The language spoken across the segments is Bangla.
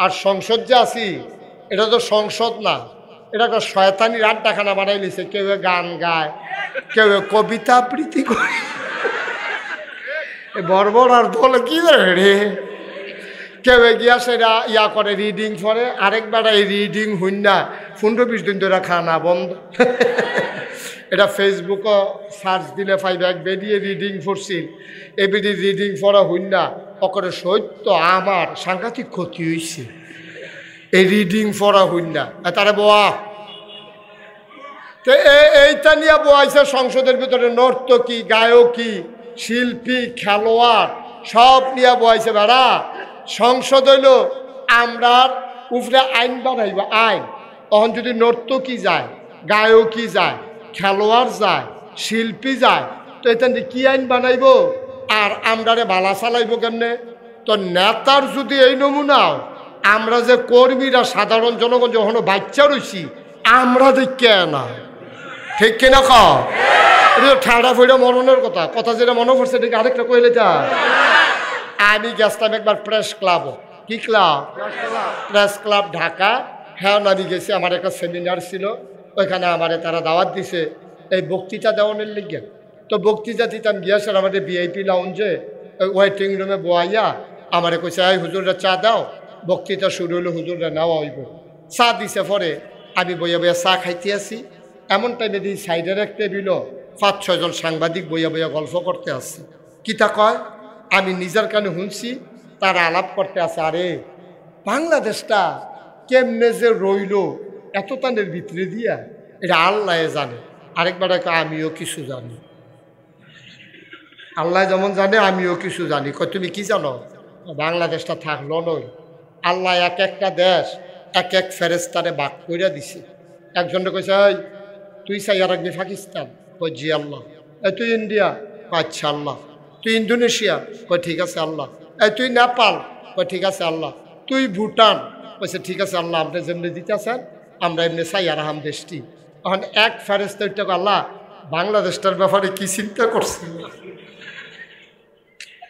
আর সংসদ যে আছি এটা তো সংসদ না, এটা একটা শয়তানির আড্ডাখানা বানাই লিছে। কেউ গান গায়, কেউ কবিতা আবৃত্তি করে। বর্বর আর দল কি রে, কেউ গিয়া সেটা ইয়া করে, রিডিং করে। আরেকবার এই রিডিং হইন না 15-20 দিন ধরে খানা বন্ধ। এটা ফেসবুকও সার্চ দিলে পাইবে, এক বেরিয়ে রিডিং পড়ছিল, এবিডি রিডিং পড়া হইন না অকরে সত্য আমার সাংঘাতিক ক্ষতি হয়েছে এই রিডিং পড়া হইন না। তারা বোয়া তো এইটা নিয়ে বোয়াইছে সংসদের ভিতরে, নর্তকী, গায়কী, শিল্পী, খেলোয়াড় সব নিয়ে বোয়াইছে। বেড়া সংসদ হইল আমরার উপরে আইন বানাইব, আইন। তখন যদি নর্তকী যায়, গায়কী যায়, খেলোয়াড় যায়, শিল্পী যায়, তো এটা কি আইন বানাইব? আর আমরারে বালা চালাইব কেমনে? তো নেতার যদি এই নমুনাও, আমরা যে কর্মীরা সাধারণ জনগণ যখন বাচ্চা রয়েছি, আমরা দেখে না, ঠিক কিনা খাও? এটা ঠান্ডা ফইটা মরণের কথা, কথা যেটা মনে পড়ছে ঠিক আরেকটা কইলে যা। আমি গেছিলাম একবার প্রেস ক্লাব, কি ক্লাব? Press club Dhaka. হ্যাঁ, আমি গেছি, আমার একটা সেমিনার ছিল, ওইখানে আমারে তারা দাওয়াত দিছে এই বক্তৃতা দেওয়ানের লিগে। তো বক্তৃতা দিতাম গিয়েছেন আমাদের ভিআইপি লাউঞ্জে, ওয়েটিং রুমে বয়াইয়া আমারে কইছে, এই হুজুররা চা দাও, বক্তৃতা শুরু হলো, হুজুররা নেওয়া হইব। চা দিছে, পরে আমি বইয়া বইয়া চা খাইতে আসি, এমন টাইমে দিই সাইডের এক টেবিল 5-6 জন সাংবাদিক বইয়া বইয়া গল্প করতে আসছে। কিতা কয় আমি নিজের কানে শুনছি, তারা আলাপ করতে আছে, আরে বাংলাদেশটা কেমনে যে রইল এত তানের ভিতরে দিয়া, এটা আল্লাহ জানে। আরেকবার আমিও কিছু জানি, আল্লাহ যেমন জানে আমিও কিছু জানি। কয় তুমি কি জানো? বাংলাদেশটা থাকলো নই, আল্লাহ এক একটা দেশ এক এক ফেরেস্তারে বাক কইরা দিছে। একজনকে কইছে, এই তুই চাই আর রাখবি পাকিস্তান? কই জি আল্লাহ। এই তুই ইন্ডিয়া? আচ্ছা আল্লাহ। তুই ইন্দোনেশিয়া? কই ঠিক আছে আল্লাহ। এই তুই নেপাল? কই ঠিক আছে আল্লাহ। তুই ভুটান? কইছে ঠিক আছে আল্লাহ, আপনি যেমনি দিতেছেন আমরা এমনি চাই আর হাম দেশটি। এখন এক ফেরেস্তা আল্লাহ বাংলাদেশটার ব্যাপারে কি চিন্তা করছে?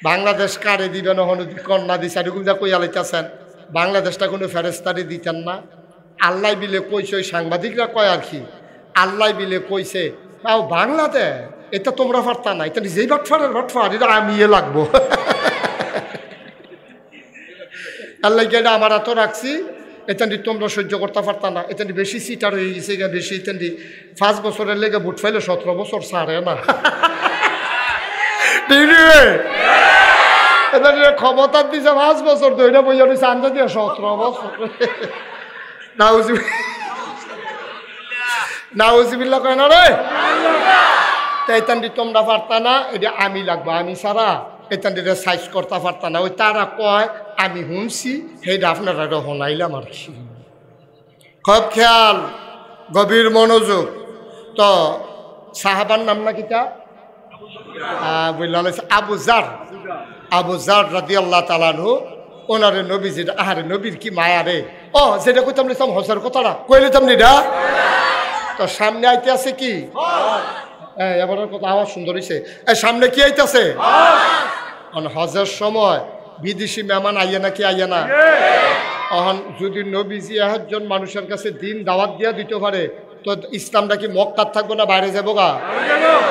বাংলাদেশ কারে দিবেন, কন্যা দিছে, এরকম যা কই আলাইতেছেন। বাংলাদেশটা কোনো ফেরেস্তারে দিতেন না, আল্লাহ বিলে কইছে। ওই সাংবাদিকরা কয় আর কি, আল্লাহ বিলে কইছে তাও বাংলাদেশ এটা তোমরা পারতা না, এটা যেই বাটফারের বাটফার, এটা আমি লাগবো। আল্লাহ এটা আমার এত রাখছি, এখান তোমরা সহ্য করতে পারতা না, এখান বেশি সিটার হয়ে গেছে, বেশি এখান 5 বছরের লেগে বুট ফাইলে 17 বছর ছাড়ে না। ক্ষমতার দিছে 5 বছর, তো এটা বইয়া দিচ্ছে আন্দা দিয়ে 17 বছর। নাউজিবিল্লাহ কয় না রে, এইখান তোমরা পারতা না, এটা আমি লাগবো, আমি সারা এখান সাইজ করতে পারতা না। ওই তারা কয় আমি শুনছি, সেইটা আপনারা শোনাইলাম আর কি। খুব খেয়াল, গভীর মনোযোগ। তো সাহাবার নাম না কিতা? আবু জার, আবু জার রাদিয়াল্লাহু তাআলা আনহু, ওনারে নবী যেটা, আরে নবীর কি মায়া রে। ও যেটা কইতাম নিতাম হজের কথাটা কইলে তাম নিটা। তো সামনে আইতে আছে কি? এবার কথা আওয়াজ সুন্দর হয়েছে। সামনে কি আইতেছে? হজের সময় বিদেশি মেহমান আইয়া নাকি আইয়া না? এখন যদি নবীজি একজন মানুষের কাছে দিন দাওয়াত দিয়া দিতে পারে, তো ইসলামটা কি মক্কার থাকবো না বাইরে যাবো গা?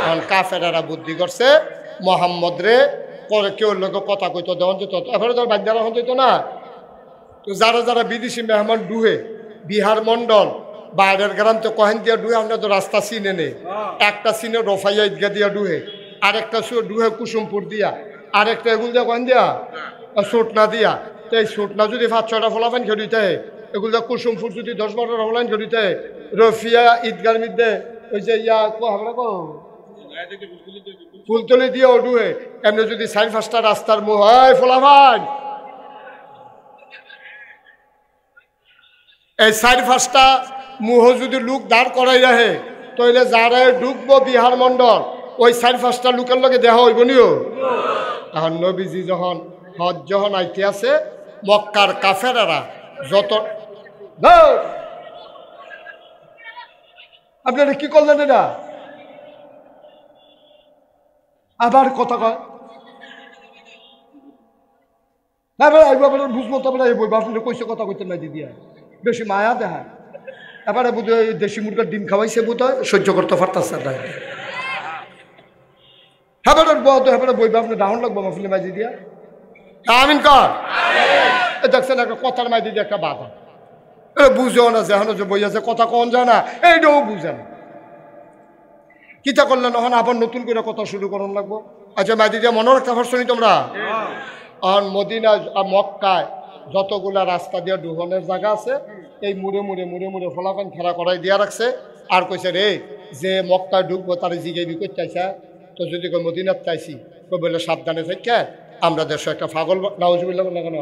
এখন কাফেরারা বুদ্ধি করছে, মোহাম্মদ রে পরে কেউ লোক কথা কইতো দেওয়ান যেত, এবারে তোর বাচ্চারা হন যেত না। তো যারা যারা বিদেশি মেহমান ডুহে, বিহার মন্ডল, বাইরের গ্রাম তো কহেন দিয়া ডুহে, আমরা তো রাস্তা চিনে নেই। একটা চিনে রফাইয়া ঈদগা দিয়া ডুহে, আরেকটা ডুহে কুসুমপুর দিয়া, আরেকটা এগুলো দিয়া কহেন দিয়া সোটনা দিয়া। তো এই সোটনা যদি 5-6টা ফলাফান খেলিতে, এগুলো যা কুসুমপুর যদি 10-12টা ফলাফান খেলিতে, রফিয়া ঈদগার মধ্যে ওই যে ইয়া আমরা ফুলতলি দিয়ে ডুহে, এমনি যদি 4-5টা রাস্তার মুখ হয় ফলাফান, এই 4-5টা মুহ যদি লোক দাঁড় করাই রাখে, তাহলে যারা ঢুকবো বিহার মন্ডল, ওই 4-5টা লোকের লগে দেখা হইব নিও। এখন নবীজি যখন হজ যখন আইতে আছে, মক্কার কাফেরারা যত, আপনারা কি করলেন এটা? আবার কথা কয়, এবার আইব আবার বুঝমতো আবার আইব আপনি কইছে কথা কইতে নাই দিদিয়া বেশি মায়া দেখা এবারে বুধ দেশি মুরগার ডিম খাওয়াইছে বুধ সহ্য করতে পারতাছে না এবারে এবারে বইবে আপনি ডাউন লাগবো মাফিলে মাঝি দিয়া আমিন কর দেখছেন একটা কথার মাঝি দিয়ে একটা বাধা এটা বুঝেও না যে এখন যে বই আছে কথা কন যায় না এইটাও বুঝে না কিতা করলেন এখন আবার নতুন করে কথা শুরু করার লাগবো আচ্ছা মাঝি দিয়ে মনে রাখতে পারছো নি তোমরা আর মদিনা মক্কায় যতগুলা রাস্তা দিয়ে ডুহনের জায়গা আছে এই মুড়ে মুড়ে মুড়ে মুড়ে ফলাফান খেলা করাই দিয়া রাখছে আর কইছে রে যে মক্কায় ঢুকবো তার জিগাইবি করতে চাইছে তো যদি কই মদিনার চাইছি কই বলে সাবধানে থেকে আমরা দেশে একটা পাগল নাউজুবিল্লাহ বলে কেন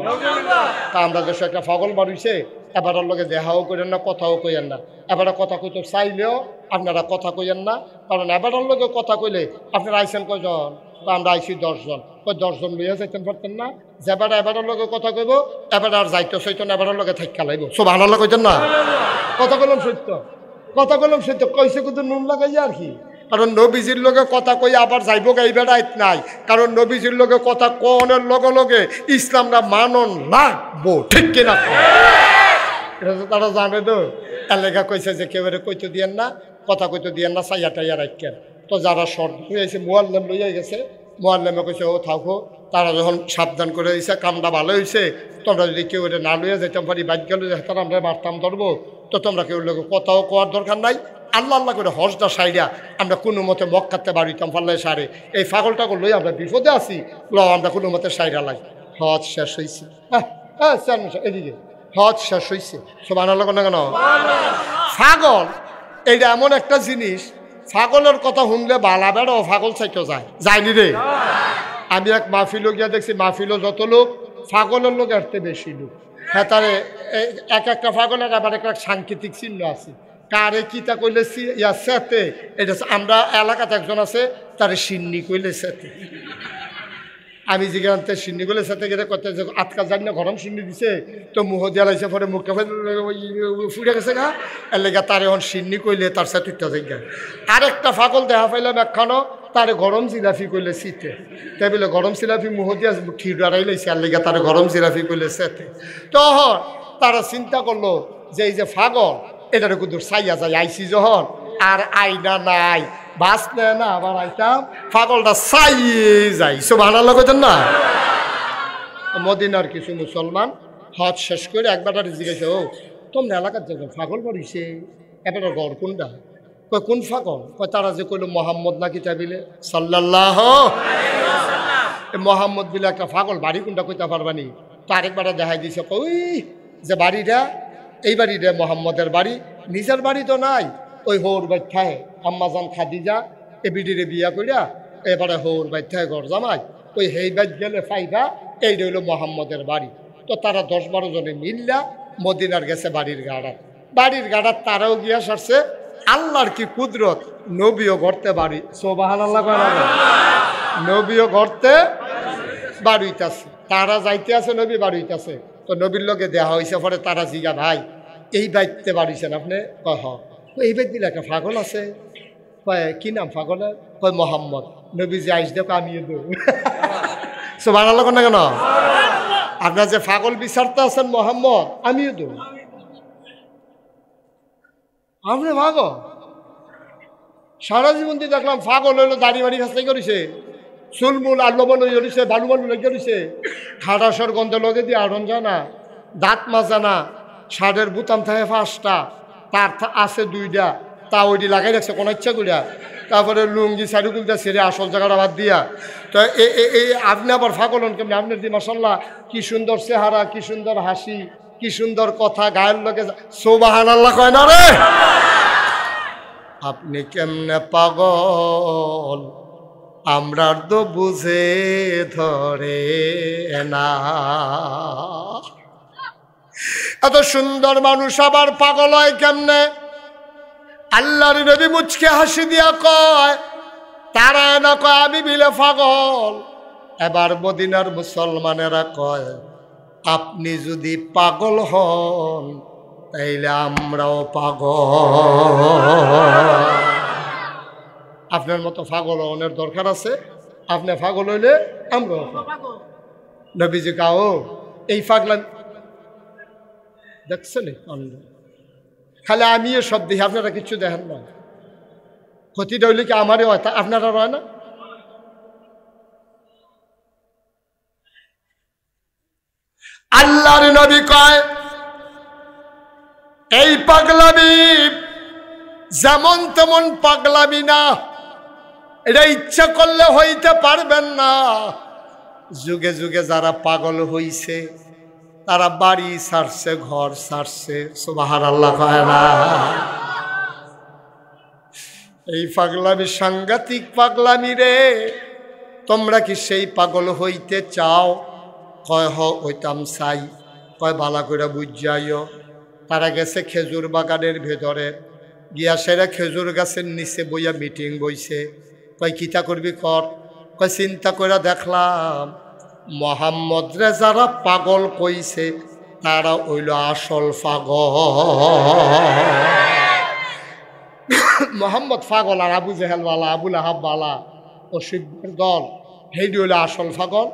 তা আমরা দেশে একটা পাগল বাড়িছে এবারের লগে দেখাও করেন না কথাও কইেন না এবারে কথা কইতে চাইলেও আপনারা কথা কইেন না কারণ এবারের লগে কথা কইলে আপনারা আইসেন কয়জন তো আমরা আইসি 10 জন ওই 10 জন লইয়া যাইতেন পারতেন না যে এবারের লগে কথা কইব এবারে আর যাইতে চাইতো না এবারের লগে থাইকা লাইব সুবহানাল্লাহ কইতেন না কথা কইলাম সত্য কইছে কিন্তু নুন লাগাইয়া আর কি কারণ নবীজির লগে কথা কই আবার যাইব গাইবার আইত নাই কারণ নবীজির লগে কথা কোনের লগে লগে ইসলামটা মানন লাগবো ঠিক কিনা এটা তো তারা জানে তো এলাকা কইছে যে কেউ কইতে দিয়েন না কথা কইতে দিয়েন না চাইয়া টাইয়া রাখেন তো যারা শর্ট হয়েছে মোয়াল্লাম লইয়া গেছে মোয়াল্লামে কইছে ও থাকো তারা যখন সাবধান করে দিয়েছে কামটা ভালো হয়েছে তোমরা যদি কেউ এটা না লইয়া যাইতাম পারি বাইক গেল তারা আমরা মারতাম ধরবো তো তোমরা কেউ লোক কথাও কোয়ার দরকার নাই আল্লাহ আল্লাহ করে হজটা সাইডা আমরা কোনো মতে মক্কাতে বাড়িতাম পাল্লায় সারে এই পাগলটাকে লই আমরা বিপদে আছি আমরা কোনো মতে সাইডা লাই হজ শেষ হয়েছে এদিকে হজ শেষ হয়েছে সুবহানাল্লাহ না কেন পাগল এইটা এমন একটা জিনিস পাগলের কথা শুনলে বালা বেড়াও পাগল চাইতে যায়নি রে আমি এক মাহফিলও গিয়া দেখছি মাহফিলও যত লোক পাগলের লোক এরতে বেশি লোক হ্যাঁ তারে এক একটা পাগলের আবার একটা সাংকেতিক চিহ্ন আছে কারে কিতা কইলে ইয়া সেতে এটা আমরা এলাকাতে একজন আছে তারে সিন্নি কইলে সেতে আমি যেখানে সিন্নি কইলে সেতে গেলে কত আটকা জানি না গরম সিন্নি দিছে তো মুহ দিয়া লাইছে পরে মুখে ফুটে গেছে গা এর লেগে তার এখন সিন্নি কইলে তার সাথে টুটা জায়গা আরেকটা পাগল দেখা পাইলাম একখানো তারে গরম জিলাফি কইলে শীতে তাই বলে গরম জিলাফি মুহ দিয়া ঠির আড়াই লাইছে আর লেগে তারে গরম জিলাফি কইলে সেতে তখন তারা চিন্তা করলো যে এই যে পাগল এটার কুদুর চাইয়া যায় আইসি যখন আর আইনা নাই বাস নেয় না আবার আইতাম পাগলটা চাইয়ে যাই সুবহানাল্লাহ কইতেন না মদিনার কিছু মুসলমান হজ শেষ করে একবার জিজ্ঞাসা ও তোমরা এলাকার যাবে পাগল বাড়িছে এবার গড় কোনটা কয় কোন পাগল কয় তারা যে কইল মোহাম্মদ নাকি তাবিলে সাল্লাল্লাহু মোহাম্মদ বিলে একটা পাগল বাড়ি কোনটা কইতে পারবানি তো আরেকবার দেখাই দিছে ওই যে বাড়িটা এই বাড়িটা মোহাম্মদের বাড়ি নিজের বাড়ি তো নাই ওই হৌর বাইথায় আম্মাজান খাদিজা এ বিডিরে বিয়া করিয়া এবারে হৌর বাইথায় ঘর জামাই ওই হেই বাইত গেলে ফাইবা এই রইল মোহাম্মদের বাড়ি তো তারা 10-12 জনে মিললা মদিনার গেছে বাড়ির গাড়ার তারাও গিয়া সারছে আল্লাহর কি কুদরত নবীও ঘরতে বাড়ি সুবহানাল্লাহ নবীও ঘরতে বাড়িতেছে তারা যাইতে আছে নবী বাড়িতেছে তো নবীর লোকে দেওয়া হয়েছে পরে তারা জিগা ভাই এই বাইতে বাড়িছেন আপনি কয় এই বাইত দিলে একটা পাগল আছে কয় কি নাম পাগলের কয় মোহাম্মদ নবী যে আইস দেখো আমিও দেব সুবহানাল্লাহ না কেন আপনার যে পাগল বিচারতে আছেন মোহাম্মদ আমিও দেব আপনি পাগল সারা জীবন দিয়ে দেখলাম পাগল হইলো দাড়ি বাড়ি খাস্তাই করেছে চুলমুল আল্লবন হয়েছে বালুবালু লেগে রয়েছে খাটাসর গন্ধ লগে দিয়ে আড়ন জানা দাঁত মাজানা শার্টের বুতাম থাকে 5টা তার আছে 2টা তা ওইটি লাগাই রাখছে কোনো ইচ্ছা করিয়া তারপরে লুঙ্গি শাড়িগুলটা ছেড়ে আসল জায়গাটা বাদ দিয়া তো এই আপনি আবার ফাগল হন কেমনি আপনার দি মাসাল্লাহ কি সুন্দর চেহারা কি সুন্দর হাসি কি সুন্দর কথা গায়ের লোকে সুবহানাল্লাহ কয় না রে আপনি কেমনে পাগল আমরা তো বুঝে ধরে না এত সুন্দর মানুষ আবার পাগল হয় কেমনে আল্লাহর নবী মুচকে হাসি দিয়া কয় তারা না কয় আমি বিলে পাগল এবার মদিনার মুসলমানেরা কয় আপনি যদি পাগল হন তাইলে আমরাও পাগল আপনার মতো পাগল হওয়ার দরকার আছে আপনি পাগল হইলে আমরাও পাগল নবীজি কাও এই পাগলামি দেখছেন? খালি আমি সব দেখি, আপনারা কিছু দেখেন না। ক্ষতিটা হইলে কি আমারই হয়, তা আপনারা হয় না? আল্লাহর নবী কয় এই পাগলামি যেমন তেমন পাগলামি না, এটা ইচ্ছা করলে হইতে পারবেন না। যুগে যুগে যারা পাগল হইছে তারা বাড়ি ছাড়ছে, ঘর ছাড়ছে। সুবহানাল্লাহ কয় না? এই পাগলামি সাংঘাতিক পাগলামি রে। তোমরা কি সেই পাগল হইতে চাও? কয় হইতাম চাই। কয় বালা করে বুঝাইও। তারা গেছে খেজুর বাগানের ভেতরে গিয়া, সেরা খেজুর গাছের নিচে বইয়া মিটিং বইছে। কয় কিতা করবি কর। কয় চিন্তা করে দেখলাম মোহাম্মদ রে যারা পাগল কইছে তারা হইল আসল পাগল। মোহাম্মদ পাগল আর আবু জেহেল বালা, আবুল আহাব বালা ও শিবদের দল, হেডি হইল আসল পাগল।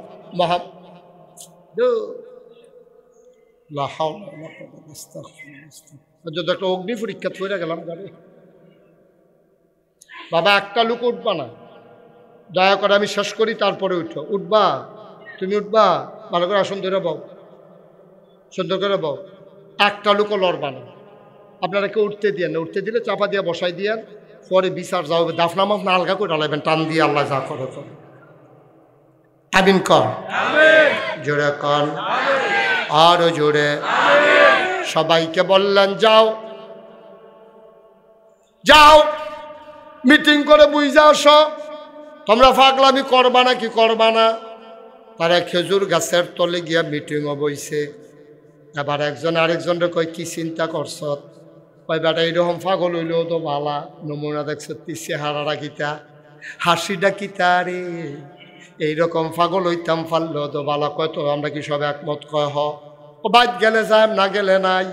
একটা অগ্নি পরীক্ষা তৈরি গেলাম গাড়ি। বাবা একটা লোক উঠবা না, দয়া করে আমি শেষ করি তারপরে উঠো। উঠবা? তুমি উঠবা? ভালো করে আসন ধরে বউ, সুন্দর করে বউ। একটা লোকও লড়বা না। আপনারা কেউ উঠতে দিয়ে না, উঠতে দিলে চাপা দিয়ে বসাই দিয়ে পরে বিচার যাও। দাফনামাজ না আলগা করে ডালাইবেন, টান দিয়ে আল্লাহ যা করে। আমিন কর, জোরে কন, আরো জোরে। সবাইকে বললেন যাও যাও মিটিং করে বুঝা আসো, তোমরা পাগলামি করবা না কি করবা না। তারা খেজুর গাছের তলে গিয়া মিটিংও বইছে। এবার একজন আরেকজনের কয় কি চিন্তা করছ? কয় বেটা এইরকম পাগল হইলেও তো ভালা, নমুনা দেখছ চেহারাটা কিতা, হাসিটা কিতা রে, এইরকম পাগল হইতাম পারলো তো ভালা। কয় তো আমরা কি সব একমত? কয় হ। ও বাদ গেলে যায়, না গেলে নাই।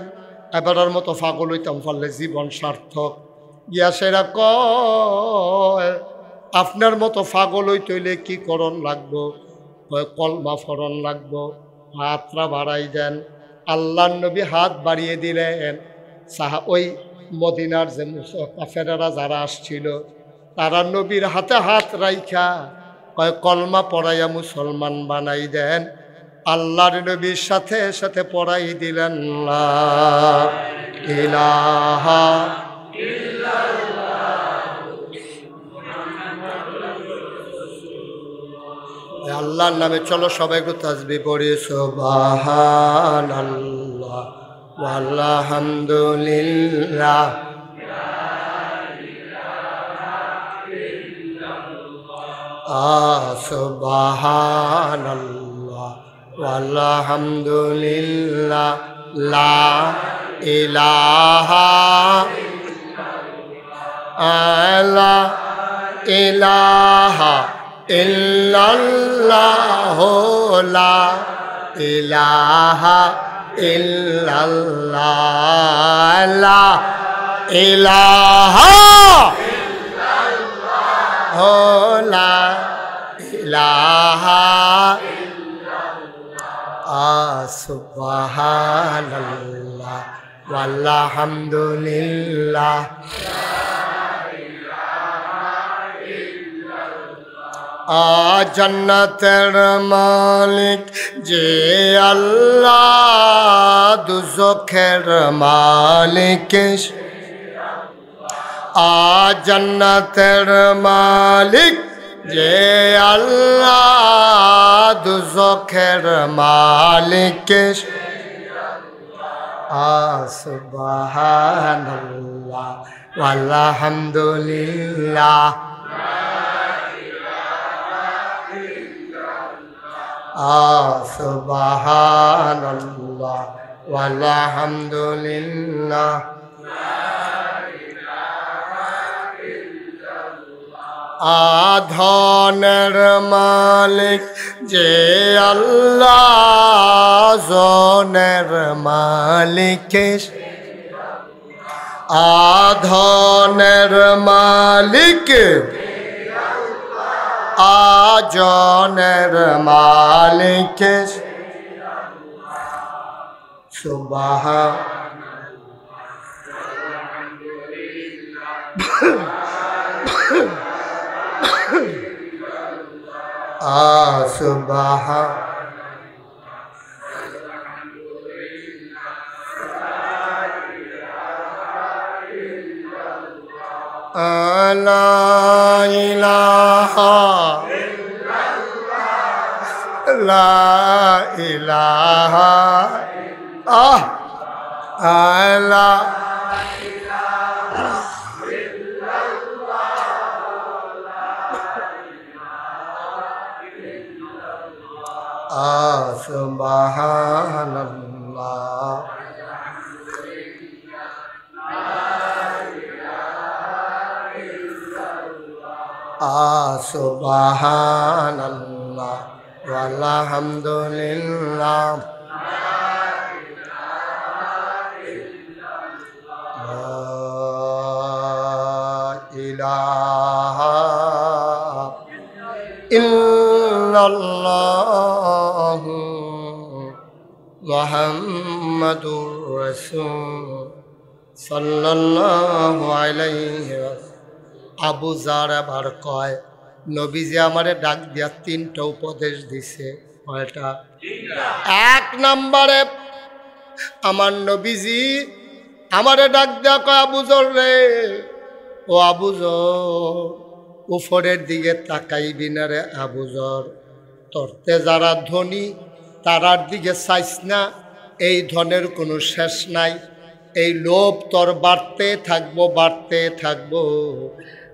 এবারের মতো পাগল হইতাম পারলে জীবন সার্থক। গিয়া সেরা কয় আপনার মতো পাগল হইতে হইলে কি করণ লাগবো? কয় কলমা ফরণ লাগবো। হাতটা বাড়াই দেন। আল্লাহর নবী হাত বাড়িয়ে দিলেন। ওই মদিনার যে কাফেরেরা যারা আসছিল তারা নবীর হাতে হাত রাইখা কয় কলমা পড়াইয়া মুসলমান বানাই দেন। আল্লাহর নবীর সাথে সাথে পড়াই দিলেন লা ইলাহা আল্লাহর নামে চলো সবাই একটু তাসবিহ পড়ি। সুবহানাল্লাহ আলহামদুলিল্লাহ সুবহানাল্লাহ আলহামদুলিল্লাহ লা ইলাহা লা ইলাহা ইল্লাল্লাহ লা ইলাহা ইল্লাল্লাহ লা ইলাহা ইল্লাল্লাহ লা ইলাহা সুবহানাল্লাহ ওয়ালহামদুলিল্লাহ জান্নাতের মালিক যে আল্লাহ, দুজখের মালিক জান্নাতের মালিক যে আল্লাহ, দুজখের মালিক সুবহানাল্লাহ ওয়ালহামদুলিল্লাহ সুবহানাল্লাহ ওয়ালহামদুলিল্লাহ ধনের মালিক যে আল্লাহ, জনের মালিক ধনের মালিক জনের মালিক সুবহান সুবহান লা ইলাহা লা ইলাহা লা সুবহানাল্লাহ সুবহানাল্লাহ ওয়ালহামদুলিল্লাহ ইলাহা ইল্লাল্লাহ মুহাম্মাদুর রাসূল সাল্লাল্লাহু আলাইহি আবু যার আবার কয় নবীজি আমারে ডাক দিয়া তিনটা উপদেশ দিছে কয়টা এক নম্বরে আমার নবীজি আমারে ডাক দিয়া কয় আবু যর রে ও আবু যর উপরের দিকে তাকাইবি না রে আবু যর তোরতে যারা ধনী তারার দিকে চাইস না এই ধনের কোনো শেষ নাই এই লোভ তোর বাড়তে থাকবো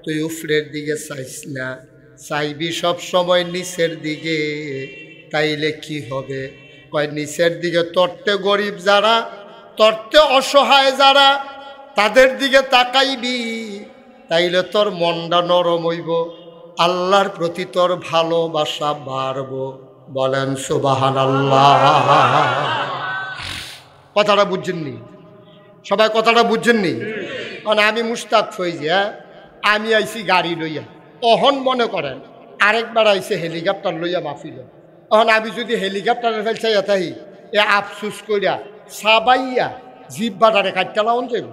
তুই উপরের দিকে চাইস না চাইবি সব সময় নিচের দিকে তাইলে কি হবে কয় নিচের দিকে তোরতে গরিব যারা তোরতে অসহায় যারা তাদের দিকে তাকাইবি তাইলে তোর মনটা নরম হইব আল্লাহর প্রতি তোর ভালোবাসা বাড়বো বলেন সুবহানাল্লাহ কথাটা বুঝছেননি সবাই কথাটা বুঝছেননি কারণ আমি মুস্তাক ফৈজি আমি আইছি গাড়ি লইয়া অহন মনে করেন আরেকবার আইছে হেলিকপ্টার লইয়া মাফিল অহন আমি যদি হেলিকপ্টারের ফেলছাইয়া থাকি এ আফসুস করিয়া সাবাইয়া জিপ বাটারে কাটতে লাউন যাইব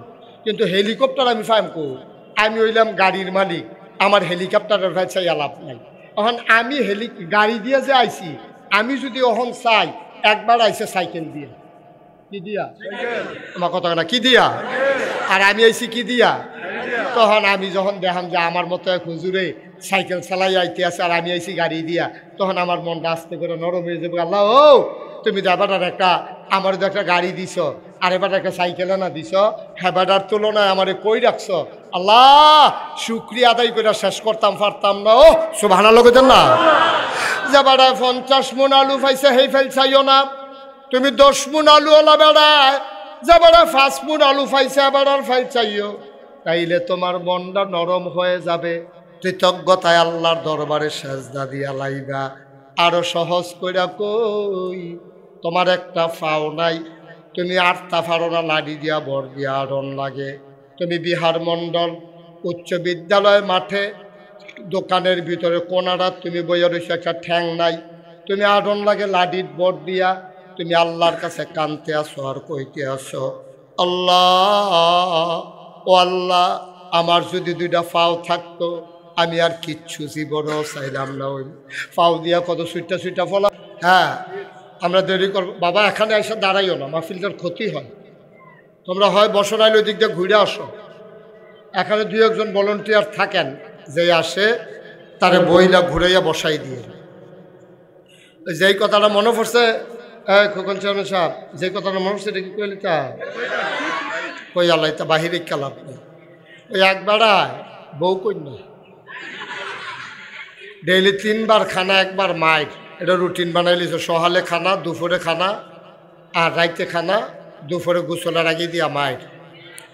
কিন্তু হেলিকপ্টার আমি ফাইম কো আমি হইলাম গাড়ির মালিক আমার হেলিকপ্টারের ফেলছাইয়া লাভ নাই অহন আমি গাড়ি দিয়ে যে আইছি আমি যদি অহন চাই একবার আইছে সাইকেল দিয়ে কি দিয়া আমার কথা না কি দিয়া আর আমি আইছি কি দিয়া তখন আমি যখন দেখাম যে আমার মতো এক হুজুরে সাইকেল চালাই আইতে আছে আর আমি আইছি গাড়ি দিয়া তখন আমার মনটা আস্তে করে নরম হয়ে যাবে আল্লাহ ও তুমি তো এবার একটা আমার তো একটা গাড়ি দিছ আর এবার একটা সাইকেল না দিছ হেবাটার তুলনায় আমারে কই রাখছ আল্লাহ শুক্রিয়া আদায় করে শেষ করতাম পারতাম না ও সুবহানাল্লাহ কইতেন না যে বেড়া 50 মণ আলু পাইছে হেই ফেল চাইও না তুমি 10 মণ আলু ওলা বেড়ায় যে বেড়া 5 মণ আলু পাইছে এবার আর ফেল চাইও তাইলে তোমার মনটা নরম হয়ে যাবে কৃতজ্ঞতায় আল্লাহর দরবারে সেজদা দিয়া লাইবা আরো সহজ কইরা কই তোমার একটা ফাও নাই তুমি আটটা ফারো না লাড়ি দিয়া বর দিয়া আড়ন লাগে তুমি বিহার মণ্ডল উচ্চ বিদ্যালয় মাঠে দোকানের ভিতরে কোনারা তুমি বইয়া রয়েছে একটা ঠ্যাং নাই তুমি আড়ন লাগে লাডির বর দিয়া তুমি আল্লাহর কাছে কানতে আসো আর কইতে আসো আল্লাহ ও আল্লাহ আমার যদি দুইটা ফাও থাকতো আমি আর কিচ্ছু জীবনও চাইলাম না ওই ফাও দিয়া কত সুইটা ফলা হ্যাঁ আমরা দেরি করবো বাবা এখানে এসে দাঁড়াইও না মাহফিলটার ক্ষতি হয় তোমরা হয় বসর আইলে ওই দিক দিয়ে ঘুরে আসো এখানে 2-1 ভলেন্টিয়ার থাকেন যে আসে তারে বইলা ঘুরাইয়া বসাই দিয়ে যেই কথাটা মনে পড়ছে খোকন চেয়ারম্যান সাহেব যে কথাটা মনে পড়ছে এটা কি কইলি তা কই আল্লাহ তা বাহিরে খেলাপ নেই ওই একবারায় বউ কন্যা ডেইলি 3 বার খানা একবার মাইর এটা রুটিন বানাইলিছে সকালে খানা দুপুরে খানা আর রাইতে খানা দুপুরে গোসলের আগে দিয়া মাইর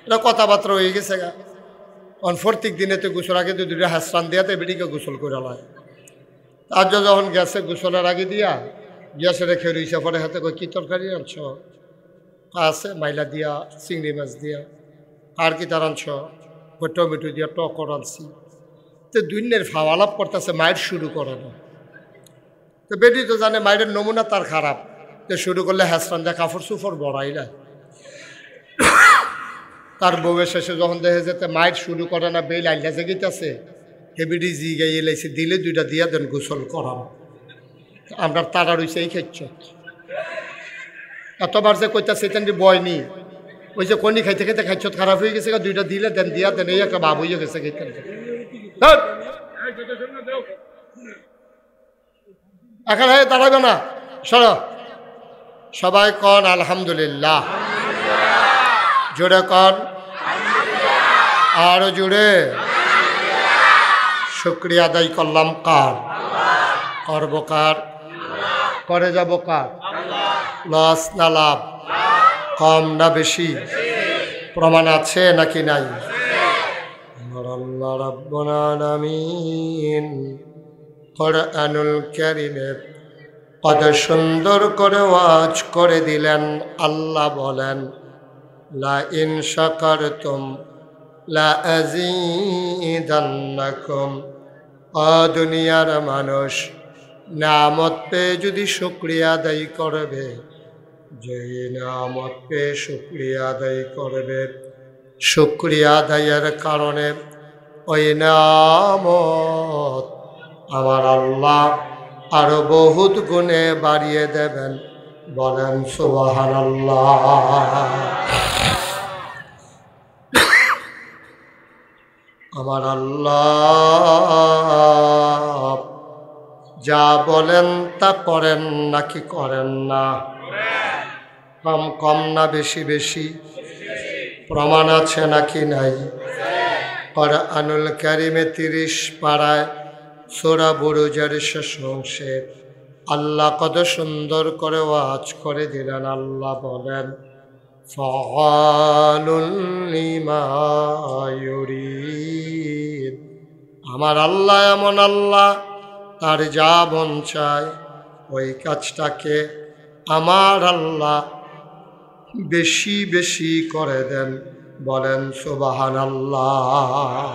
এটা কথাবার্তা হয়ে গেছে গা প্রত্যেক দিনে তো গোসল আগে তো 2টা হাসরান দিয়া তো বেটিকে গোসল করে লয় তার যখন গেছে গোসলের আগে দিয়া গ্যাসে রেখে রইছে পরে হাতে কই কি তরকারি আনছ আছে মাইলা দিয়া চিংড়ি মাছ দিয়া আর কি তার আনছ টমেটো দিয়া টকর আনছি তো দুইনের ফাওয়ালাপ করতেছে মায়ের শুরু করে না তো বেটি তো জানে মায়ের নমুনা তার খারাপ তো শুরু করলে হ্যাসরান দেয় কাপড় সুফর বড়াইলা। তার বউয়ের শেষে যখন দেখে যেতে মাইট শুরু করে না, বেল আইলা জেগিতেছে, হেবিডি জি গাইয়ে লাইছে, দিলে দুইটা দিয়া দেন গোসল করাম। আমরা তারা রইছে এই খাইছ এতবার যে কইতাছে এখানে বয় নি, ওই যে কনি খাইতে খাইতে খাইছ খারাপ হয়ে গেছে, দুইটা দিলে দেন দিয়া দেন, এই একটা ভাব হয়ে গেছে। এখন হ্যাঁ দাঁড়াবে না, সরো সবাই কন আলহামদুলিল্লাহ, জোরে কন আরো জোরে। শুকরিয়া আদায় করলাম কার? করব কার? করে যাব কার? লস না লাভ? কম না বেশি? প্রমাণ আছে নাকি নাই? আমার আল্লাহ রাব্বুল আলামিন কোরআনুল কারীমে কত সুন্দর করে ওয়াজ করে দিলেন। আল্লাহ বলেন লা ইন শাকারতুম লা আযীদান্নাকুম। ও দুনিয়ার মানুষ, নিয়ামত পেয়ে যদি শুকরিয়া আদায় করবে, যে নিয়ামত পেয়ে শুকরিয়া আদায় করবে, শুকরিয়া আদায়ের কারণে ওই নিয়ামত আমার আল্লাহ আরো বহুত গুণে বাড়িয়ে দেবেন। বলেন সুবহানাল্লাহ। আমার আল্লাহ যা বলেন তা করেন নাকি করেন না? কম কম না বেশি বেশি? প্রমাণ আছে নাকি নাই? কোরআনুল কারীমে 30 পারায় সূরা বুরুজের শেষ অংশে আল্লাহ কত সুন্দর করে ওয়াজ করে দিলেন। আল্লাহ বলেন ফাআলুন লিমা ইউরিদ। আমার আল্লাহ এমন আল্লাহ, তার যা মন চায় ওই কাজটাকে আমার আল্লাহ বেশি বেশি করে দেন। বলেন সুবহানাল্লাহ।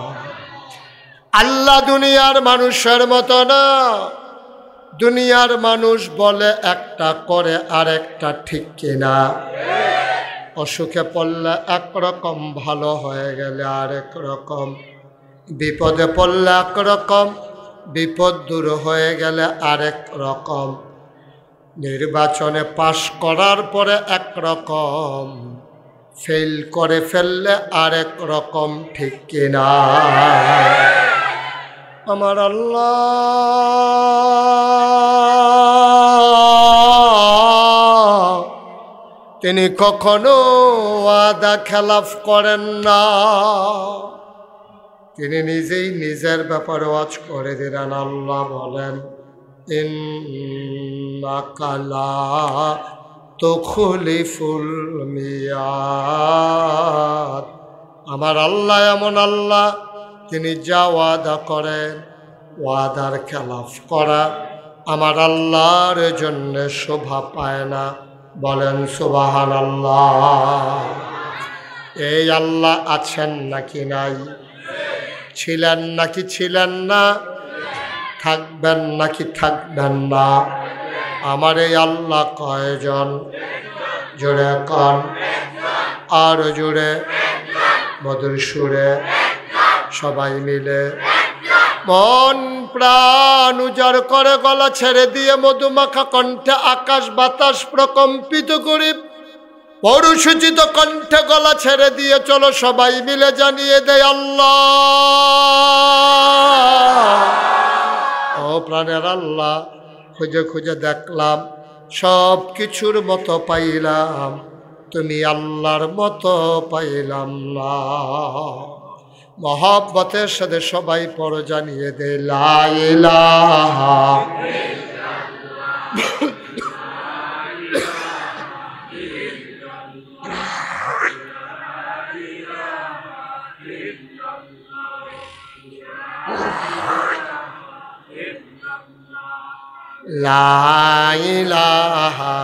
আল্লাহ দুনিয়ার মানুষের মতো না। দুনিয়ার মানুষ বলে একটা, করে আর একটা, ঠিক কিনা? অসুখে পড়লে একরকম, ভালো হয়ে গেলে আরেক রকম, বিপদে পড়লে একরকম, বিপদ দূর হয়ে গেলে আরেক রকম, নির্বাচনে পাশ করার পরে একরকম, ফেল করে ফেললে আরেক রকম, ঠিক কিনা? আমার আল্লাহ তিনি কখনো ওয়াদা খেলাফ করেন না। তিনি নিজেই নিজের ব্যাপারে ওয়াজ করে দিলেন। আল্লাহ বলেন ইন্নাকা লা তুখলিফুল মিয়াদ। আমার আল্লাহ এমন আল্লাহ, তিনি যা ওয়াদা করেন, ওয়াদার খেলাফ করা আমার আল্লাহর জন্য শোভা পায় না। বলেন সুবহানাল্লাহ। এই আল্লাহ আছেন নাকি নাই? ছিলেন নাকি ছিলেন না? থাকবেন নাকি থাকবেন না? আমার এই আল্লাহ কয়জন? জোরে কন, আর জোরে, মধুর সুরে সবাই মিলে মন প্রাণ উজাড় করে গলা ছেড়ে দিয়ে মধুমাখা কণ্ঠে আকাশ বাতাস প্রকম্পিত করে পৌরসূচিত কণ্ঠে গলা ছেড়ে দিয়ে চলো সবাই মিলে জানিয়ে দেয় আল্লাহ। ও প্রাণের আল্লাহ, খুঁজে খুঁজে দেখলাম সব কিছুর মতো পাইলাম, তুমি আল্লাহর মতো পাইলাম না। মহব্বতের সাথে সবাই পড়ো, জানিয়ে দে লা ইলাহা লা ইলাহা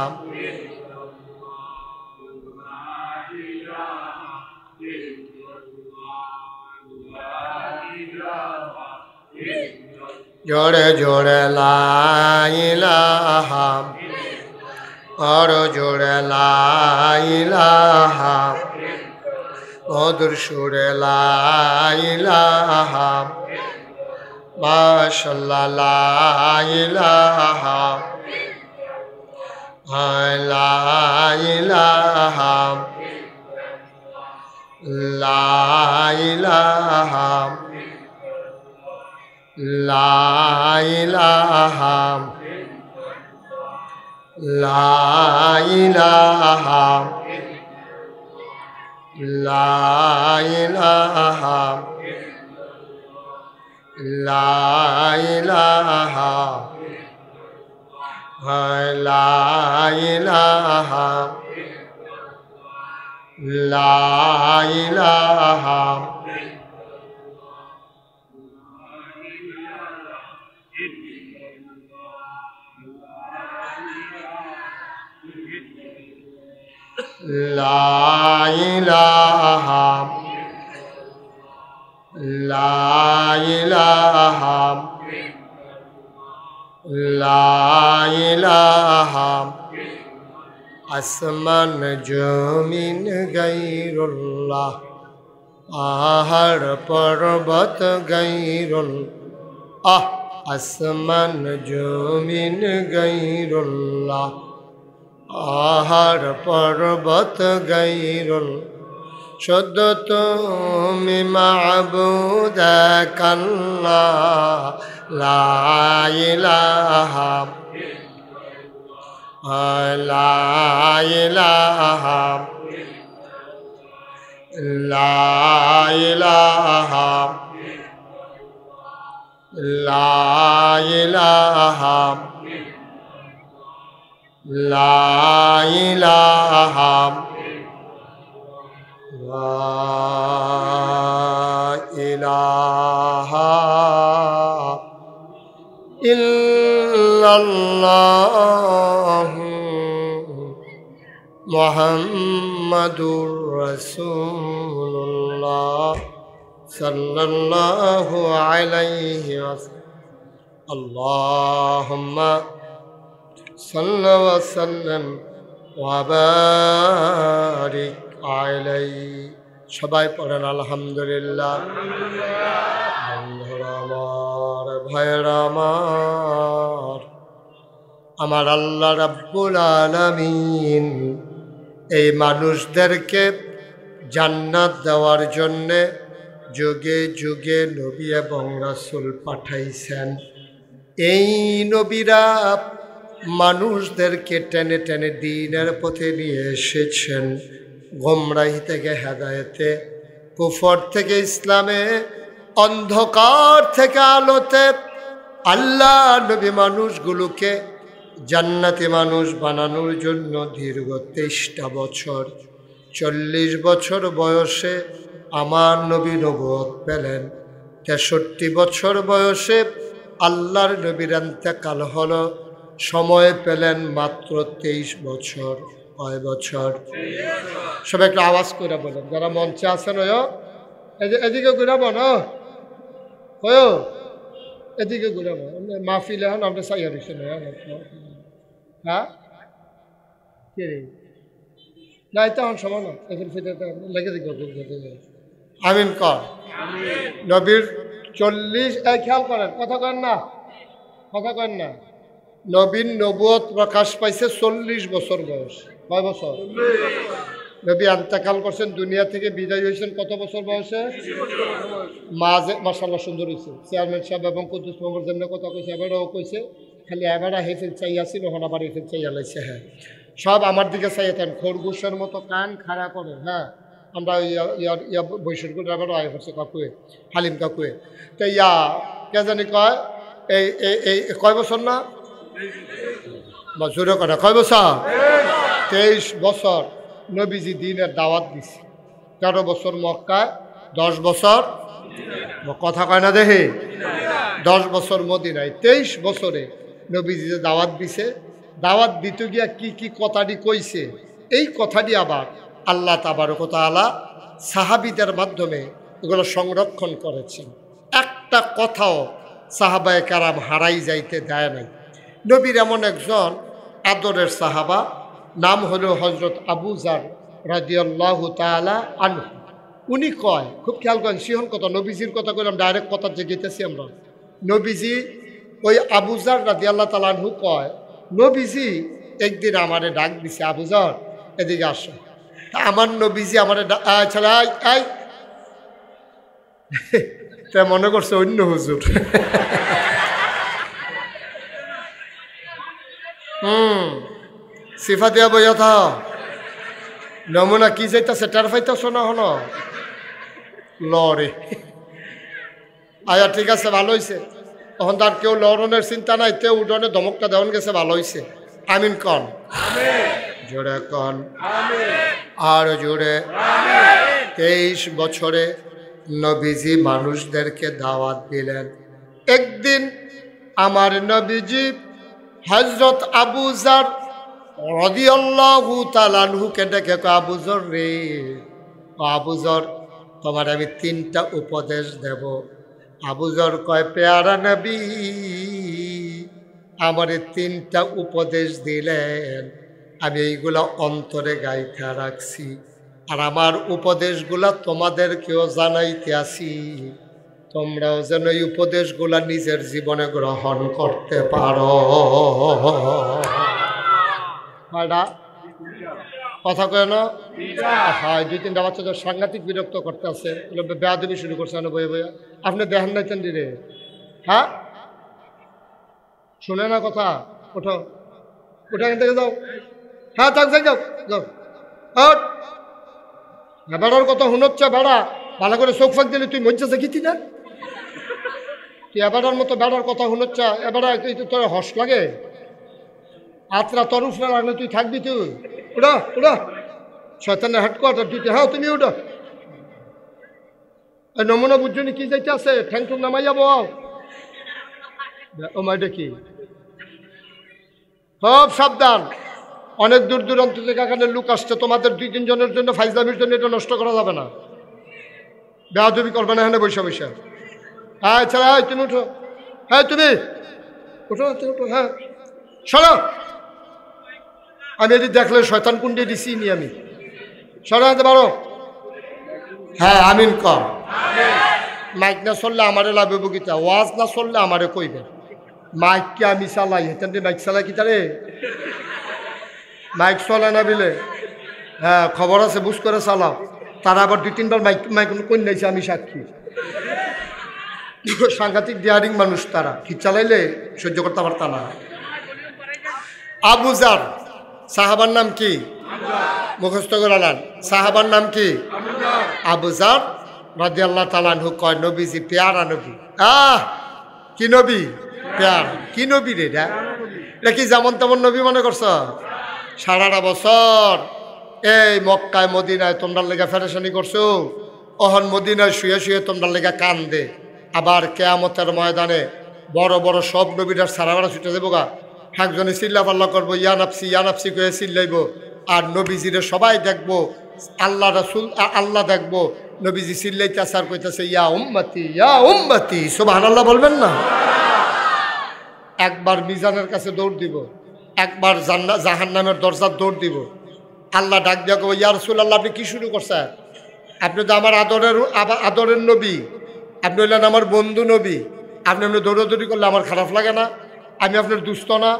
জোরে জোরে লা ইলাহা আর জোরে লা ইলাহা মধুর সুরে লা ইলাহা মাশাআল্লাহ লা ইলাহা লা ইলাহা লা ইলাহা লা ইলাহা লা ইলাহা লা ইলাহা লা ইলাহা লা ইলাহা লা ইলাহা লা ইলাহা লা ইলাহা লা ইলাহা আসমান জমিন গায়রুল্লাহ পাহাড় পর্বত গায়রুল্লাহ আসমান জমিন গায়রুল্লাহ পাহাড় পর্বত গায়রুল্লাহ শুদ্ধ তুমি মাবুদ আল্লাহ লা ইলাহা লা ইলাহা লা ইলাহা লা ইলাহা লা ইলাহা লা ইলাহা ইল্লাল্লাহ মুহাম্মাদুর রাসূলুল্লাহ সাল্লাল্লাহু আলাইহি ওয়াসাল্লাম আল্লাহুম্মা সাল্লি ওয়া সাল্লিম ওয়া বারিক আলাইহি সবাই পড়েন আলহামদুলিল্লাহ বন্ধুরা আমার ভাইরা আমার আল্লাহ রাব্বুল আলামিন এই মানুষদেরকে জান্নাত দেওয়ার জন্যে যুগে যুগে নবী এবং রাসূল পাঠাইছেন। এই নবীরা মানুষদেরকে টেনে টেনে দ্বীনের পথে নিয়ে এসেছেন, গোমরাহি থেকে হেদায়েতে, কুফর থেকে ইসলামে, অন্ধকার থেকে আলোতে। আল্লাহ নবী মানুষগুলোকে জান্নাতি মানুষ বানানোর জন্য দীর্ঘ 23টা বছর 40 বছর বয়সে আমার নবী নবুয়ত পেলেন। 63 বছর বয়সে আল্লাহর নবীর ইন্তেকাল হলো, সময় পেলেন মাত্র 23 বছর। কয় বছর? সবাই একটু আওয়াজ করে বলেন, যারা মঞ্চে আছেন এদিকে ঘুরাবো না, এদিকে ঘুরাবো মাহফিলে হন আমরা চাই হ্যাঁ কে রে না তখন সময় না লেগে দিক আমিন কর। নবীর 40 খেয়াল করেন, কথা কেন না নবীর নবুয়ত প্রকাশ পাইছে 40 বছর বয়স। কয় বছর? নবী ইন্তেকাল করছেন, দুনিয়া থেকে বিদায় হয়েছেন কত বছর বয়সে? মাঝে মাশাআল্লাহ সুন্দর হয়েছে। চেয়ারম্যান সাহেব এবং কুদ্দুস মোহাম্মদ যেমন কথা কইছে এবারও কইছে, খালি এবারা হেফিল চাইয়া ছিল, হন আবার হেফিল চাইয়া লাইছে। হ্যাঁ সব আমার দিকে চাইতেন, খরগোশের মতো কান খাড়া করে। হ্যাঁ আমরা বৈশাখ এবারও আয় করছে কাকুয়ে, হালিম কাকুয়ে। তো কে জানি কয় এই কয় বছর না জোরে কথা, কয় বছর? 23 বছর নবীজি দিনের দাওয়াত দিছে। 13 বছর মক্কায়, 10 বছর কথা কয় না দেখে, 10 বছর মদিনায়, 23 বছরে নবীজি যে দাওয়াত দিছে। দাওয়াত দিতে গিয়া কি কি কথাটি কইছে, এই কথাটি আবার আল্লাহ তাবারক ওয়া তাআলা সাহাবীদের মাধ্যমে এগুলো সংরক্ষণ করেছেন। একটা কথাও সাহাবায়ে কেরাম হারাই যাইতে দেয় নাই। নবীর এমন একজন আদরের সাহাবা, নাম হলো হজরত আবু জার রাদিয়াল্লাহু তাআলা আনহু। উনি কয়, খুব খেয়াল করেন, সিহন কথা, নবীজির কথা কইলাম, ডাইরেক্ট কথা যে গেতেছি আমরা। নবীজি ওই আবু জার রাদিয়াল্লাহু তাআলা আনহু কয়, নবীজি একদিন আমারে ডাক দিছে, আবু জার এদিকে আসো। আমার নবীজি আমারে ছাড়া তা মনে করছে অন্য হুজুর। সিফা দিয়া বইয়া থা নমুনা কি যাইতাছে টের পাইতাছ না হন লড়ে। আয়া ঠিক আছে, ভালো হয়েছে। তখন তার কেউ লড়নের চিন্তা নাই, তেও উডনে ধমকটা দেওয়ান গেছে, ভালো হয়েছে। আমিন কন, জোরে কন, আর জোরে। 23 বছরে নবীজি মানুষদেরকে দাওয়াত দিলেন। একদিন আমার নবীজি হযরত আবু জার রাদিয়াল্লাহু তাআলা আনহুকে ডেকে কয়, আবু জর রে, আবু জর তোমার আমি 3টা উপদেশ দেব। আবু জর কয়, পেয়ারা নবী আমারে 3টা উপদেশ দিলেন, আমি এইগুলা অন্তরে গাইথা রাখছি, আর আমার উপদেশগুলা তোমাদেরকেও জানাইতে আসি, তোমরাও যেন এই উপদেশগুলা নিজের জীবনে গ্রহণ করতে পারো। কথা কয় না? হ্যাঁ, 2-3টা বাচ্চাদের সাংঘাতিক বিরক্ত করতে আছে, বেয়াদবি শুরু করছে না বইয়ে বইয়া। আপনি দেখেন নাই তেন রে? হ্যাঁ, শুনে না কথা? ওঠো, ওঠা, এখান থেকে যাও। হ্যাঁ, যাও যাও যাও। বেড়ার কথা শুনোচ্ছে, বেড়া ভালো করে চোখ ফাঁক দিলে তুই মঞ্চে শিখিতি না? তুই এবারের মতো বেড়ার কথা শুনোচ্ছা, এবারে তোর হস লাগে? আত্রা তোর উফরা লাগলে তুই থাকবি? তুই উড়া উড়া, শয়তানের হেডকোয়ার্টার তুই। হ্যাঁ, তুমি উঠো। নমুনা বুঝছনি কি যাইতে আছে, ঠ্যাং ঠুং নামাই যাবো। ও মাইটা কি, সব সাবধান। অনেক দূর দূরান্ত থেকে এখানে লোক আসছে, তোমাদের 2-3 জনের জন্য ফাইজলামির জন্য এটা নষ্ট করা যাবে না। বেয়াদবি করবে না এখানে বৈশা বৈশা। হ্যাঁ ছাড়া, তুমি উঠো। হ্যাঁ তুমি উঠো, তুমি উঠো। হ্যাঁ সরো, আমি এটি দেখলে শয়তান কুণ্ডে দিছি নি আমি। সরো, আনতে পারো। হ্যাঁ, আমিন কর। মাইক না চললে আমারে লাভে বকিতা, ওয়াজ না চললে আমারে কইবে। মাইক কে আমি চালাই, হেতেন মাইক চালাই কি তারে? মাইক চলে না বিলে, হ্যাঁ খবর আছে, বুঝ করে চালাও। তারা আবার 2-3 বার মাইক মাইক কই নাইছে, আমি সাক্ষী। সাংঘাতিক ডিয়ারিং মানুষ তারা, কি চালাইলে সহ্য করতে পারতা না। আবু জার সাহাবার নাম কি? মুখস্থ করে নেন, সাহাবার নাম কি? আবু জার রাদিয়াল্লাহু তাআলা আনহু কয়, নবীজি পেয়ারা নবী। কি নবী? পেয়ার। কি নবী রে? এটা কি যেমন তেমন নবী মনে করছ? 18 বছর এই মক্কায় মদিনায় তোমরা লেগে ফেরেশানি করছো, অহন মদিনায় শুয়ে শুয়ে তোমরা লেগে কান্দে। আবার কিয়ামতের ময়দানে বড় বড় সব নবীরা সারাবারা ছুটে দেবো গা, একজনে চিল্লা পাল্লা করবো, ইয়া নাফসি করে চিল্লাইব। আর নবীজিরে সবাই দেখবো, আল্লাহ রাসূল আল্লাহ দেখবো, নবীজি চিল্লাইতে আসার কইতেছে, ইয়া উম্মতি, সুবহানাল্লাহ বলবেন না? একবার মিজানের কাছে দৌড় দিব, একবার জাহান্নামের দরজার দৌড় দিব। আল্লাহ ডাক দিয়া কব, ইয়া রাসূলুল্লাহ আপনি কি শুরু করছেন? আপনি তো আমার আদরের নবী, আপনি হইলেন আমার বন্ধু নবী, আপনি এমনি দৌড়াদৌড়ি করলে আমার খারাপ লাগে না? আমি আপনার দুস্থ না?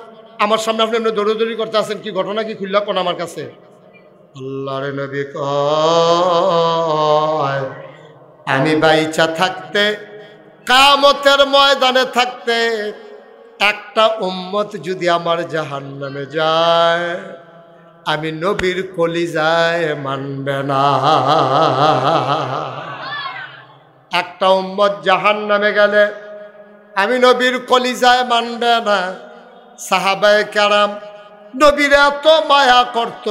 আমার সামনে আপনি এমনি দৌড়াদৌড়ি করতে আছেন, কি ঘটনা কি খুললা কোন আমার কাছে? আল্লাহর নবী কয়, আমি বাইচা থাকতে, কিয়ামতের ময়দানে থাকতে, একটা উম্মত যদি আমার জাহান্নামে যায়, আমি নবীর কলিজায় মানবে না। একটা উম্মত জাহান্নামে গেলে আমি নবীর কলিজায় মানবে না। সাহাবায়ে কেরাম নবীরে এত মায়া করত,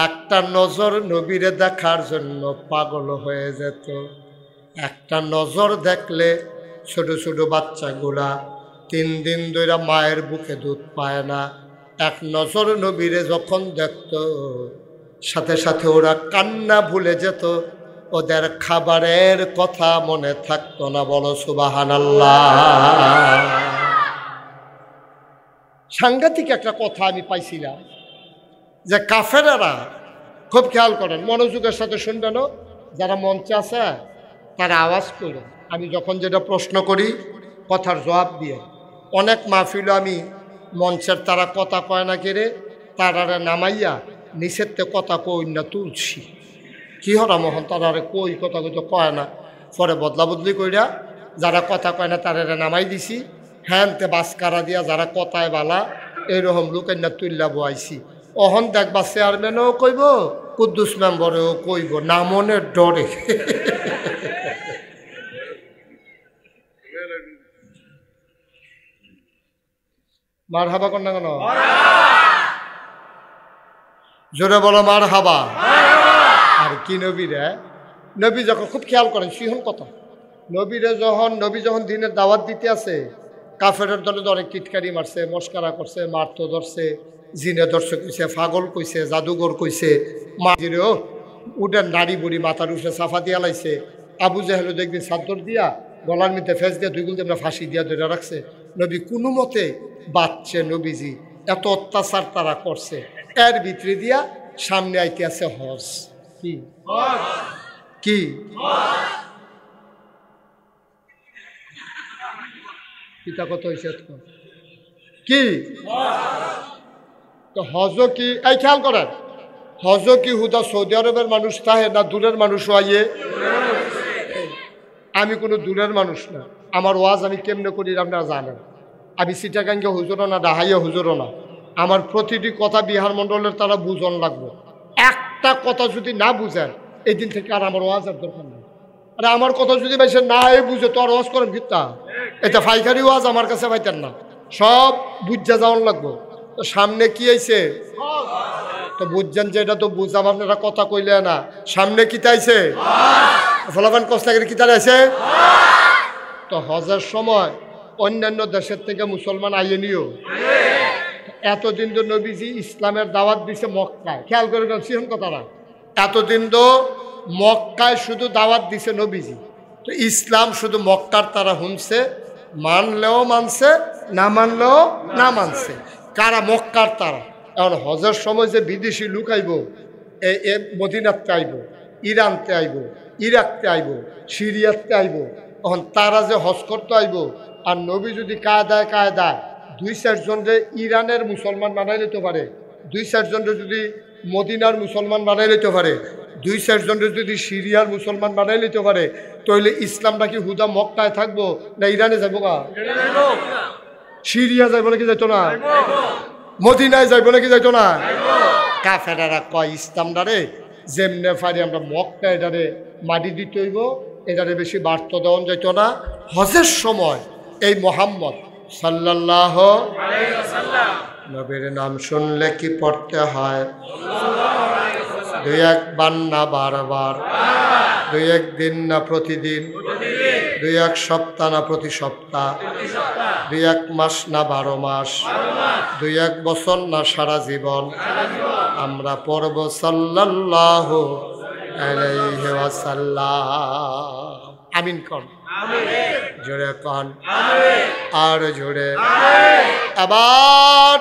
একটা নজর নবীরে দেখার জন্য পাগল হয়ে যেত। একটা নজর দেখলে ছোট ছোট বাচ্চাগুলা 3 দিন ধরে মায়ের বুকে দুধ পায় না, এক নজর নবীরে যখন দেখত, সাথে সাথে ওরা কান্না ভুলে যেত, ওদের খাবারের কথা মনে থাকতো না। বলো সুবহানাল্লাহ। সাংঘাতিক একটা কথা আমি পাইছিলাম, যে কাফেরেরা, খুব খেয়াল করেন, মনোযোগের সাথে শুনবেন, যারা মঞ্চে আছে তারা আওয়াজ করে, আমি যখন যেটা প্রশ্ন করি কথার জবাব দিয়ে। অনেক মাহফিল আমি মঞ্চের তারা কথা কয় না কেড়ে তারারে নামাইয়া নিষেধ কথা কই না তুলছি, কি হরা মোহন তারারে কই কথা কই তো কয় না, পরে বদলা বদলি কইরা যারা কথা কয় না তারারে নামাই দিছি, হ্যানতে বাসকারা দিয়া যারা কথায় বালা এইরকম লুকাইনা তুল্লা বয়াইছি। অহন দেখবা চেয়ারম্যানও কইব, কুদ্দুস মেম্বরেও কইব, না মনের ডরে। মার হাবা কর না কেন? জোরে বলো মার হাবা। আর কি নবী রে, নবী যখন, খুব খেয়াল করেন সিহন কথা, নবী যখন দিনের দাওয়াত দিতে আছে, কাফেরের দলে তো অনেক টিটকারি মারছে, মস্কারা করছে, মারতো ধরছে, জিনে ধরছে কইছে, পাগল কইছে, জাদুঘর কইছে, মাঝিরেও উঠেন নাড়ি বুড়ি মাথার উঠে সাফা দিয়া লাইছে। আবু জাহেলও দেখবি চাদর দিয়া গলার মধ্যে ফেস দিয়া দুই গুলতে ফাঁসি দিয়া ধরে রাখছে। নবী কোনো মতে বাচ্চে, নবীজি এত অত্যাচার তারা করছে, এর ভিতরে দিয়া সামনে আইতে আছে হজ। কি কি পিতা কত হয়েছে কি তো হজ কি? এই খেয়াল করেন, হজ কি হুদা সৌদি আরবের মানুষ তাহে না দূরের মানুষ আইয়ে? আমি কোনো দূরের মানুষ না, আমার ওয়াজ আমি কেমনে করি আপনারা জানেন। আমি সিটাগাঙ্গে হুজুরও না, ডাহাইয়া হুজুরও না। আমার প্রতিটি কথা বিহার মণ্ডলের তারা বুঝন লাগবে। একটা কথা যদি না বুঝেন এই দিন থেকে আর আমার ওয়াজের দরকার নেই। আরে আমার কথা যদি ভাইসে না এ বুঝে তো আর ওয়াজ করেন কিতা? এটা ফাইকারি ওয়াজ আমার কাছে পাইতেন না, সব বুঝা যাওয়ান লাগবো। তো সামনে কি আইছে তো বুঝছেন যে এটা তো বুঝাম, আপনারা কথা কইলে না। সামনে কি তাইছে ফলাফান কষ্টাগের কি তার আছে। তো হজের সময় অন্যান্য দেশের থেকে মুসলমান আইয়ে নিও। এতদিন তো নবীজি ইসলামের দাওয়াত দিছে মক্কায়, খেয়াল করে সিহন কথাটা, এতদিন তো মক্কায় শুধু দাওয়াত দিছে নবীজি। তো ইসলাম শুধু মক্কার তারা শুনছে, মানলেও মানছে, না মানলেও না মানছে। কারা? মক্কার তারা। এখন হজের সময় যে বিদেশি লোক আইব, এ মদিনাতে আইব, ইরানতে আইব, ইরাকতে আইব, সিরিয়াতে আইব, তখন তারা যে হজ করতে আইব, আর নবী যদি কায়দায় 2-4 জনরে ইরানের মুসলমান বানাই লইতে পারে, 2-4 জনরে যদি মদিনার মুসলমান বানাই লইতে পারে, 2-4 জনরে যদি সিরিয়ার মুসলমান বানাই লইতে পারে, তাহলে ইসলামটা কি হুদা মক্কায় থাকবো না ইরানে যাবো? গা সিরিয়া যাইব নাকি যাইতো না? মদিনায় যাইব নাকি যাইতো না? কাফেরারা কয় ইসলামটারে যেমনে পারি আমরা মক্কা এটারে মাটি দিতে হইব, এটারে বেশি বার্তা দেওয়া যাইতো না। হজের সময় এই মোহাম্মদ সাল্লাল্লাহু আলাইহি ওয়াসাল্লাম নবীর নাম শুনলে কি পড়তে হয়? 2-1 বার না বারবার, 2-1 দিন না প্রতিদিন, 2-1 সপ্তাহ না প্রতি সপ্তাহ, 2-1 মাস না 12 মাস, 2-1 বছর না সারা জীবন আমরা পড়ব সাল্লাল্লাহু আলাইহি ওয়াসাল্লাম। আমিন কর, জোরে কন, আর জোরে। আবার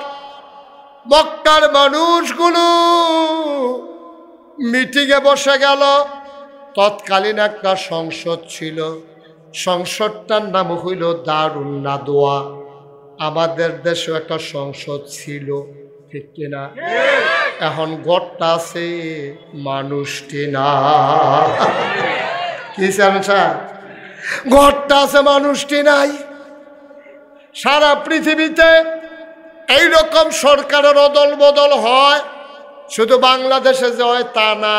মক্কার মানুষগুলো মিটিংয়ে বসে গেল। তৎকালীন একটা সংসদ ছিল, সংসদটার নাম হইল দারুন নাদওয়া। আমাদের দেশেও একটা সংসদ ছিল, ঠিক কিনা? এখন গড়টা আছে, মানুষটি না। কি স্যার? ঘরটা আছে, মানুষটি নাই। সারা পৃথিবীতে এইরকম সরকারের অদল বদল হয়, শুধু বাংলাদেশে যে হয় তা না,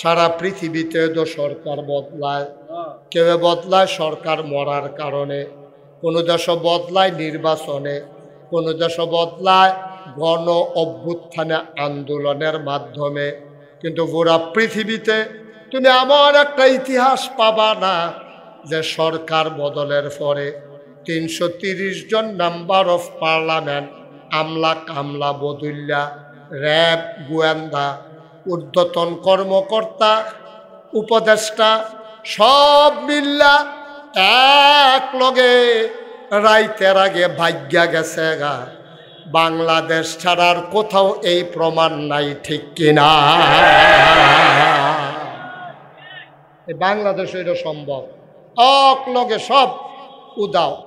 সারা পৃথিবীতে তো সরকার বদলায়। কেউ বদলায় সরকার মরার কারণে, কোনো দেশ বদলায় নির্বাচনে, কোনো দেশ বদলায় গণ অভ্যুত্থানে আন্দোলনের মাধ্যমে। কিন্তু পুরা পৃথিবীতে তুমি আমার একটা ইতিহাস পাবা না যে সরকার বদলের পরে 330 জন মেম্বার অফ পার্লামেন্ট, আমলা কামলা বদুল্লা, র্যাব, গোয়েন্দা, ঊর্ধ্বতন কর্মকর্তা, উপদেষ্টা সব মিল্লা এক লগে রাইতের আগে ভাগ্যা গেছে গা বাংলাদেশ ছাড়ার কোথাও এই প্রমাণ নাই, ঠিক কিনা? বাংলাদেশে এটা সম্ভব, অক লগে সব উদাও।